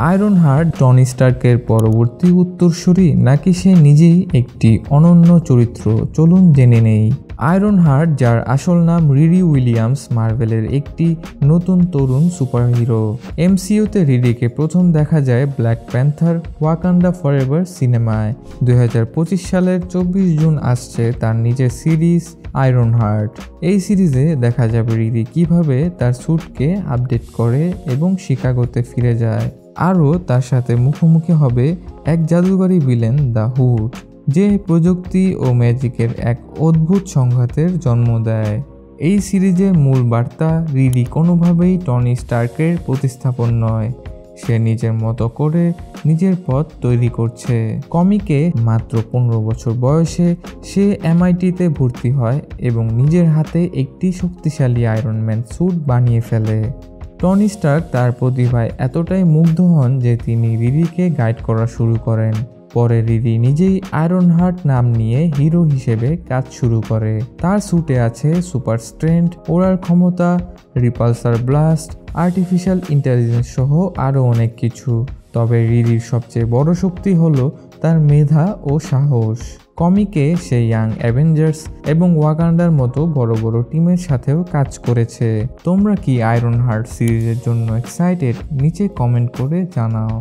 Iron heart Tony স্টার্কের পরবর্তী উত্তরসূরি নাকি সে নিজেই একটি অনন্য চরিত্র? চলুন জেনে নেই। আয়রন হার্ট, যার আসল নাম রিরি উইলিয়ামস, মার্ভেলের একটি নতুন তরুণ সুপারহিরো। এমসিইউতে রিরিকে প্রথম দেখা যায় ব্ল্যাক প্যান্থার ওয়াকান্ডা ফরএভার সিনেমায়। 2025 সালের 24 জুন আসছে তার নিজের সিরিজ আয়রন হার্ট। এই সিরিজে দেখা যাবে রিরি কিভাবে তার স্যুটকে আপডেট করে এবং শিকাগোতে ফিরে যায়। আরও তার সাথে মুখোমুখি হবে এক জাদুকরী ভিলেন দ্য হুড, যে প্রযুক্তি ও ম্যাজিকের এক অদ্ভুত সংঘাতের জন্ম দেয়। এই সিরিজের মূল বার্তা, রিরি কোনোভাবেই টনি স্টার্কের প্রতিস্থাপন নয়, সে নিজের মতো করে নিজের পথ তৈরি করছে। কমিকে মাত্র 15 বছর বয়সে সে এমআইটিতে ভর্তি হয় এবং নিজের হাতে একটি শক্তিশালী আয়রন ম্যান স্যুট বানিয়ে ফেলে। টনি স্টার্ক তার প্রতিভায় এতটাই মুগ্ধ হন যে তিনি রিরিকে গাইড করা শুরু করেন। পরে রিরি নিজেই আয়রন হার্ট নাম নিয়ে হিরো হিসেবে কাজ শুরু করে। তার স্যুটে আছে সুপার স্ট্রেংথ, ওড়ার ক্ষমতা, রিপালসার ব্লাস্ট, আর্টিফিশিয়াল ইন্টেলিজেন্স সহ আরও অনেক কিছু। তবে রিরির সবচেয়ে বড় শক্তি হলো তার মেধা ও সাহস। কমিকে সে ইয়াং অ্যাভেঞ্জার্স এবং ওয়াকান্ডার মতো বড় বড় টিমের সাথেও কাজ করেছে। তোমরা কি আয়রন হার্ট সিরিজের জন্য এক্সাইটেড? নিচে কমেন্ট করে জানাও।